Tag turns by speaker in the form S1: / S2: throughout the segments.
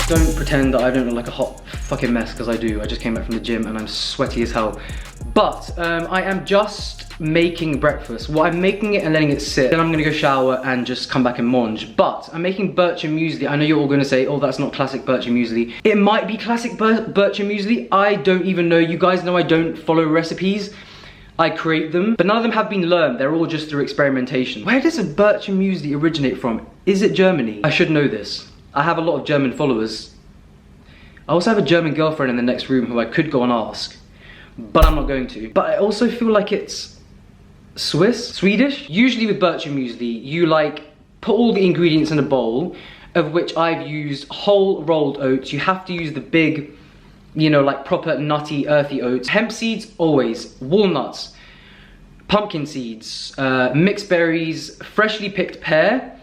S1: Don't pretend that I don't look like a hot fucking mess, because I do. I just came back from the gym and I'm sweaty as hell. But I am just making breakfast. Well, I'm making it and letting it sit. Then I'm gonna go shower and just come back and munch. But I'm making bircher muesli. I know you're all gonna say, oh, that's not classic bircher muesli. It might be classic bircher muesli. I don't even know. You guys know I don't follow recipes. I create them, but none of them have been learned. They're all just through experimentation. Where does a bircher muesli originate from? Is it Germany? I should know this. I have a lot of German followers. I also have a German girlfriend in the next room who I could go and ask, but I'm not going to. But I also feel like it's Swedish? Usually with bircher muesli, you like put all the ingredients in a bowl, of which I've used whole rolled oats. You have to use the big, you know, like proper nutty, earthy oats. Hemp seeds, always. Walnuts, pumpkin seeds, mixed berries, freshly picked pear.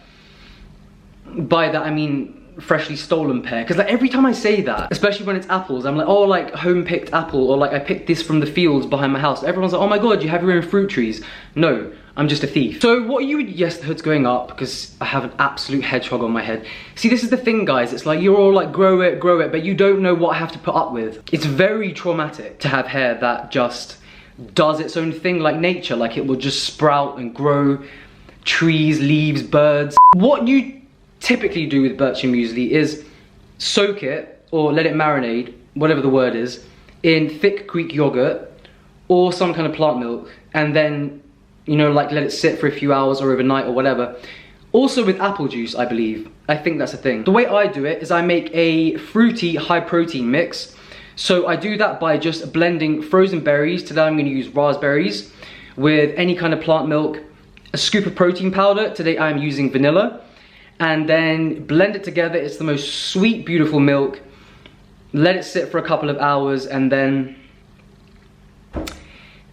S1: By that I mean freshly stolen pear, because like every time I say that, especially when it's apples, I'm like, oh, like home picked apple, or like I picked this from the fields behind my house. Everyone's like, oh my god, you have your own fruit trees. No, I'm just a thief. So what you would, yes, the hood's going up because I have an absolute hedgehog on my head. See, this is the thing, guys. It's like you're all like, grow it, but you don't know what I have to put up with. It's very traumatic to have hair that just does its own thing like nature. Like it will just sprout and grow trees, leaves, birds. What you typically do with bircher muesli is soak it or let it marinate, whatever the word is, in thick Greek yogurt or some kind of plant milk, and then, you know, like let it sit for a few hours or overnight or whatever. Also with apple juice, I believe. I think that's a thing. The way I do it is I make a fruity high protein mix. So I do that by just blending frozen berries. Today I'm going to use raspberries with any kind of plant milk, a scoop of protein powder. Today I'm using vanilla. And then blend it together. It's the most sweet, beautiful milk. Let it sit for a couple of hours, and then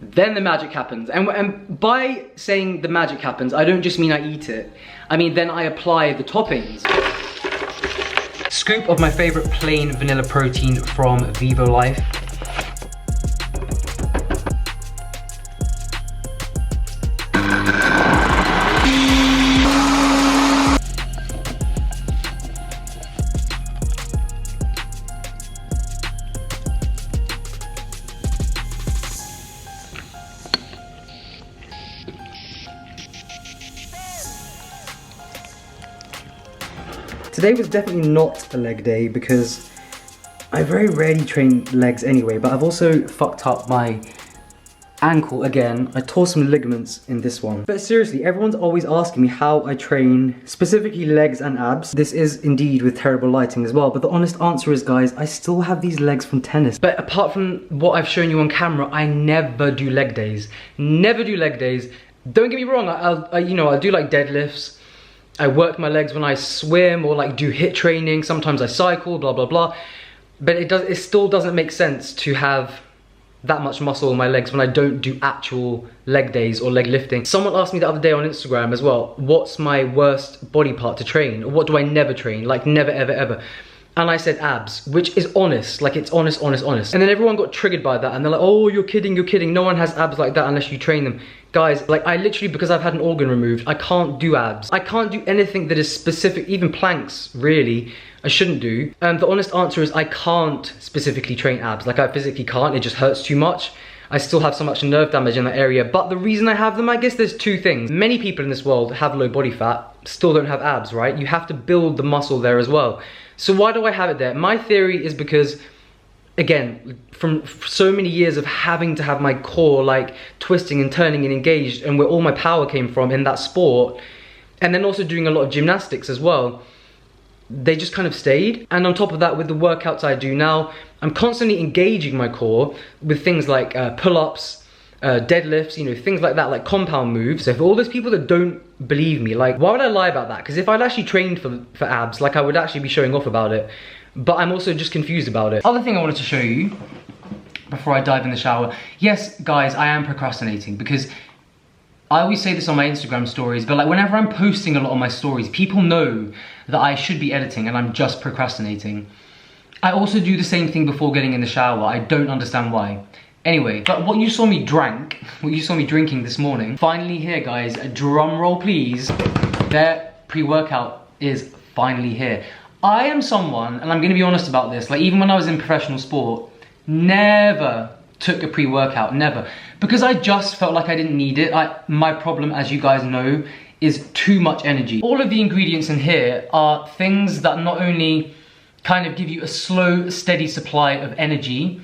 S1: the magic happens. And by saying the magic happens, I don't just mean I eat it. I mean, then I apply the toppings. Scoop of my favorite plain vanilla protein from Vivolife. Today was definitely not a leg day because I very rarely train legs anyway, but I've also fucked up my ankle again. I tore some ligaments in this one. But seriously, everyone's always asking me how I train specifically legs and abs. This is indeed with terrible lighting as well, but the honest answer is, guys, I still have these legs from tennis. But apart from what I've shown you on camera, I never do leg days. Never do leg days. Don't get me wrong, I do like deadlifts. I work my legs when I swim or like do HIIT training. Sometimes I cycle, blah, blah, blah. But it still doesn't make sense to have that much muscle in my legs when I don't do actual leg days or leg lifting. Someone asked me the other day on Instagram as well, what's my worst body part to train? Or what do I never train? Like never, ever, ever. And I said abs, which is honest. Like it's honest, honest, honest. And then everyone got triggered by that and they're like, oh, you're kidding, you're kidding. No one has abs like that unless you train them. Guys, like I literally, because I've had an organ removed, I can't do abs. I can't do anything that is specific, even planks, really, I shouldn't do. The honest answer is I can't specifically train abs. Like I physically can't, it just hurts too much. I still have so much nerve damage in that area. But the reason I have them, I guess there's two things. Many people in this world have low body fat, still don't have abs, right? You have to build the muscle there as well. So why do I have it there? My theory is because, again, from so many years of having to have my core like twisting and turning and engaged, and where all my power came from in that sport, and then also doing a lot of gymnastics as well, they just kind of stayed. And on top of that, with the workouts I do now, I'm constantly engaging my core with things like pull-ups, deadlifts, you know, things like that, like compound moves. So for all those people that don't believe me, like, why would I lie about that? Because if I'd actually trained for abs, like I would actually be showing off about it. But I'm also just confused about it. Other thing I wanted to show you before I dive in the shower. Yes, guys, I am procrastinating because I always say this on my Instagram stories, but like whenever I'm posting a lot on my stories, people know that I should be editing and I'm just procrastinating. I also do the same thing before getting in the shower. I don't understand why. Anyway, but what you saw me drinking this morning, finally here, guys, a drum roll please. Their pre-workout is finally here. I am someone, and I'm gonna be honest about this, like even when I was in professional sport, never took a pre-workout, never. Because I just felt like I didn't need it. My problem, as you guys know, is too much energy. All of the ingredients in here are things that not only kind of give you a slow, steady supply of energy,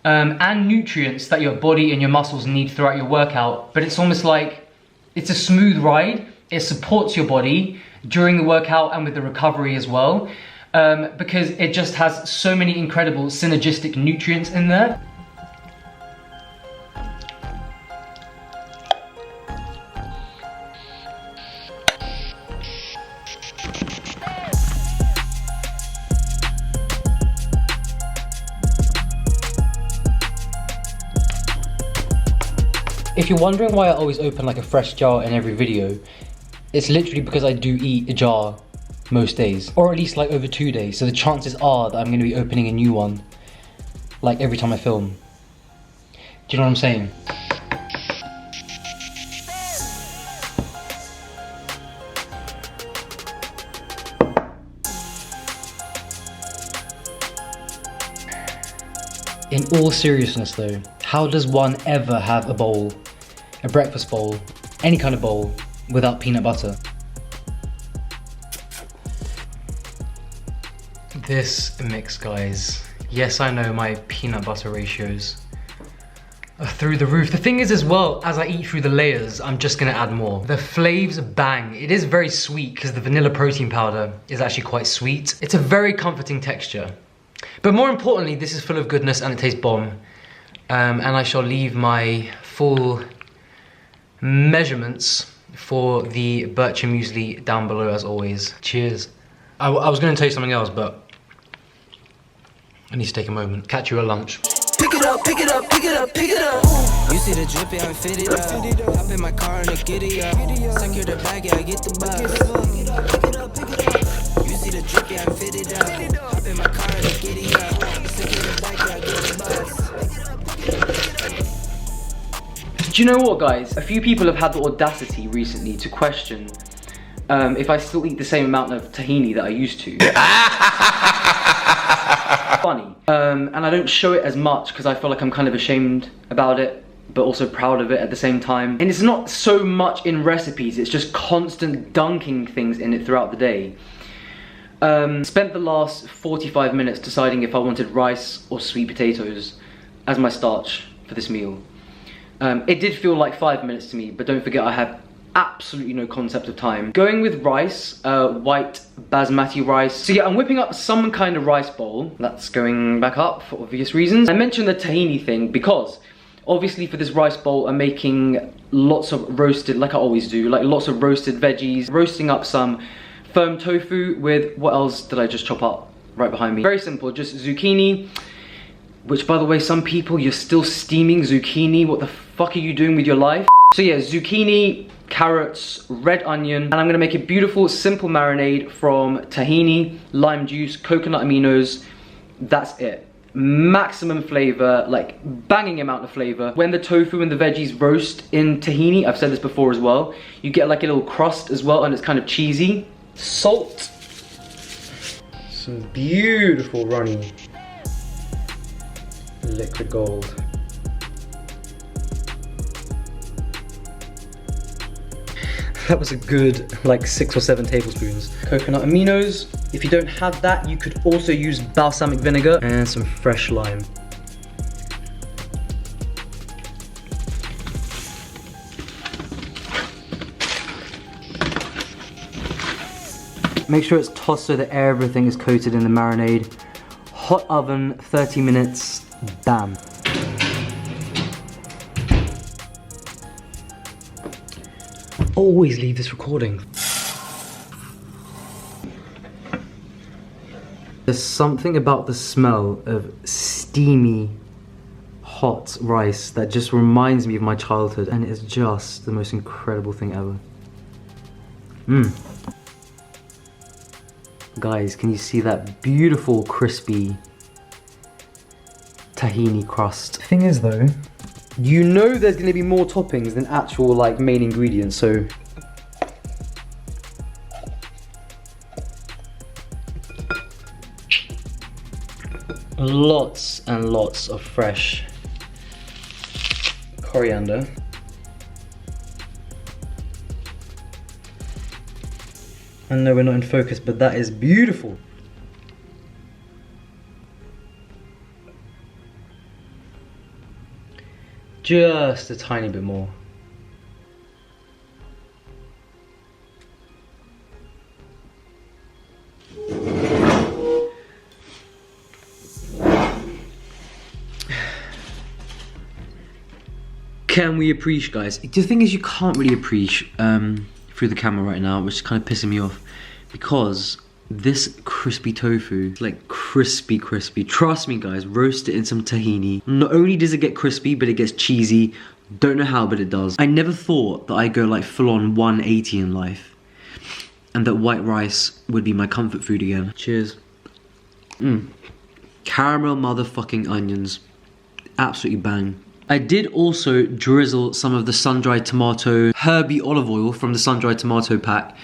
S1: and nutrients that your body and your muscles need throughout your workout, but it's almost like it's a smooth ride. It supports your body during the workout and with the recovery as well, because it just has so many incredible synergistic nutrients in there. If you're wondering why I always open like a fresh jar in every video, it's literally because I do eat a jar most days, or at least like over 2 days, so the chances are that I'm going to be opening a new one like every time I film. Do you know what I'm saying? In all seriousness though, how does one ever have a bowl, a breakfast bowl, any kind of bowl, without peanut butter? This mix, guys. Yes, I know my peanut butter ratios are through the roof. The thing is as well, as I eat through the layers, I'm just gonna add more. The flavors bang. It is very sweet because the vanilla protein powder is actually quite sweet. It's a very comforting texture. But more importantly, this is full of goodness and it tastes bomb. And I shall leave my full measurements for the Bircher muesli down below as always. Cheers. I was going to tell you something else, but I need to take a moment. Catch you at lunch.
S2: Pick it up, pick it up, pick it up, pick it up. You see the drip, yeah, I'm fitted up. Hop in my car and I get it up. Secure the bag, yeah, I get the bus. Pick it up, pick it up, pick it up. You see the drip, yeah, I'm fitted up. Hop in my car and I get it up. Secure the bag, yeah, I get the bus.
S1: Do you know what, guys? A few people have had the audacity recently to question if I still eat the same amount of tahini that I used to. Funny. And I don't show it as much because I feel like I'm kind of ashamed about it, but also proud of it at the same time. And it's not so much in recipes, it's just constant dunking things in it throughout the day. Spent the last 45 minutes deciding if I wanted rice or sweet potatoes as my starch for this meal. It did feel like 5 minutes to me, but don't forget I have absolutely no concept of time. Going with rice, white basmati rice. So yeah, I'm whipping up some kind of rice bowl. That's going back up for obvious reasons. I mentioned the tahini thing because obviously for this rice bowl I'm making lots of roasted, like I always do, like lots of roasted veggies, roasting up some firm tofu with, what else did I just chop up right behind me? Very simple, just zucchini, which by the way, some people, you're still steaming zucchini. What the fuck are you doing with your life? So yeah, zucchini, carrots, red onion, and I'm gonna make a beautiful, simple marinade from tahini, lime juice, coconut aminos. That's it. Maximum flavor, like banging amount of flavor. When the tofu and the veggies roast in tahini, I've said this before as well, you get like a little crust as well, and it's kind of cheesy. Salt. Some beautiful runny liquid gold. That was a good like 6 or 7 tablespoons. Coconut aminos. If you don't have that, you could also use balsamic vinegar and some fresh lime. Make sure it's tossed so that everything is coated in the marinade. Hot oven, 30 minutes, bam. Always leave this recording. There's something about the smell of steamy, hot rice that just reminds me of my childhood, and it's just the most incredible thing ever. Guys, can you see that beautiful, crispy tahini crust? Thing is though, you know there's gonna be more toppings than actual like main ingredients, so Lots and lots of fresh coriander. I know we're not in focus, but that is beautiful. Just a tiny bit more. Can we appreciate, guys? The thing is, you can't really appreciate through the camera right now, which is kind of pissing me off, because this crispy tofu, like crispy. Trust me, guys, roast it in some tahini. Not only does it get crispy, but it gets cheesy. Don't know how, but it does. I never thought that I'd go like full on 180 in life, and that white rice would be my comfort food again. Cheers. Caramel motherfucking onions. Absolutely bang. I did also drizzle some of the sun-dried tomato herby olive oil from the sun-dried tomato pack.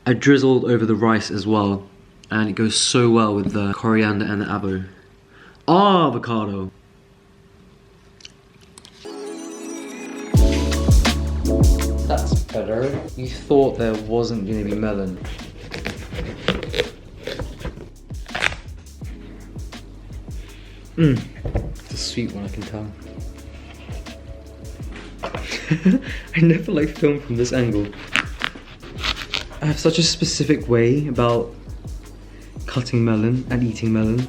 S1: I drizzled over the rice as well, and it goes so well with the coriander and the avocado. That's better. You thought there wasn't going to be melon. It's a sweet one, I can tell. I never like film from this angle. I have such a specific way about cutting melon and eating melon,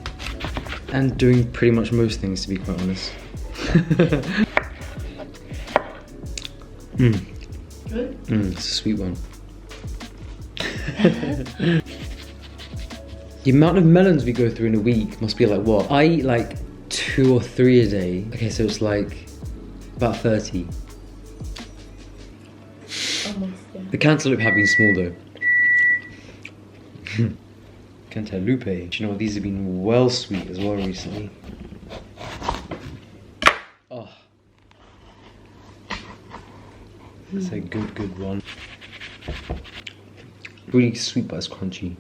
S1: and doing pretty much most things, to be quite honest.
S3: Good?
S1: It's a sweet one. The amount of melons we go through in a week must be like what? I eat like 2 or 3 a day. Okay, so it's like about 30.
S3: Almost, yeah.
S1: The cantaloupe have been small though. Cantaloupe. Do you know what? These have been well sweet as well recently. Oh. That's a good one. Really sweet, but it's crunchy.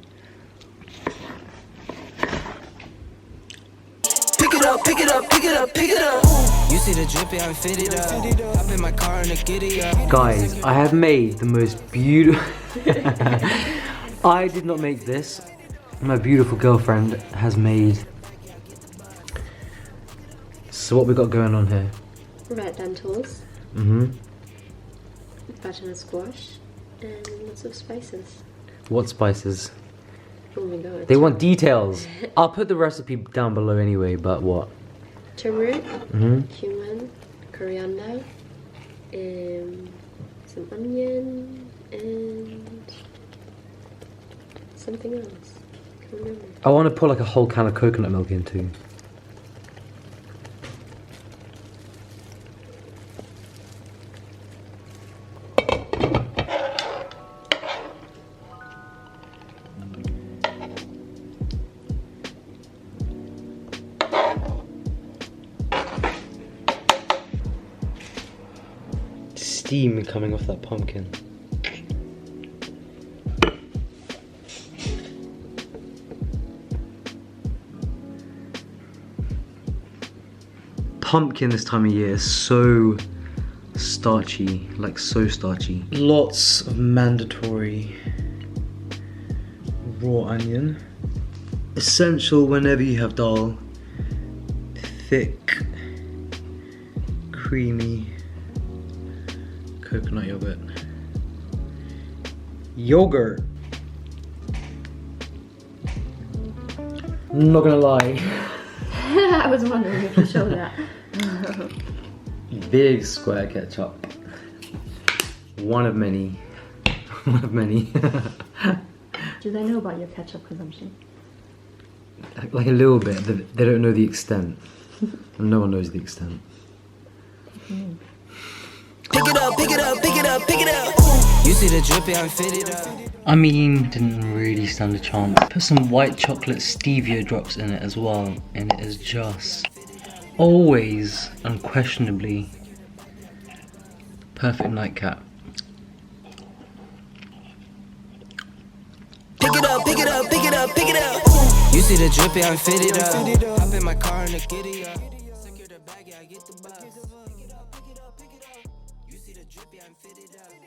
S2: Pick it up. You see the drip, yeah, I fit it up. Hop in my car and I get it up.
S1: Guys, I have made the most beautiful... I did not make this. My beautiful girlfriend has made... So what we got going on here?
S3: Red lentils, butternut squash, and lots of spices.
S1: What spices?
S3: Oh my god.
S1: They want details. I'll put the recipe down below anyway, but what?
S3: Turmeric, cumin, coriander, some onion, and something else. I can't remember.
S1: I want to put like a whole can of coconut milk in too. Steam coming off that pumpkin. Pumpkin this time of year is so starchy, like so starchy. Lots of mandatory raw onion. Essential whenever you have dal. Thick, creamy coconut yogurt. I'm not gonna lie.
S3: I was wondering if you showed that.
S1: Big square ketchup. One of many. One of many.
S3: Do they know about your ketchup consumption?
S1: Like a little bit. They don't know the extent. And no one knows the extent.
S2: Pick it up. You see the drip, yeah, I fit it up.
S1: I mean, didn't really stand a chance. Put some white chocolate stevia drops in it as well, and it is just always, unquestionably, perfect nightcap.
S2: Pick it up. You see the drip, yeah, I'm fitted up. Hop in my car and a giddy up. Secure the bag, yeah, I get the bus. You see the drip, yeah, I'm fitted up.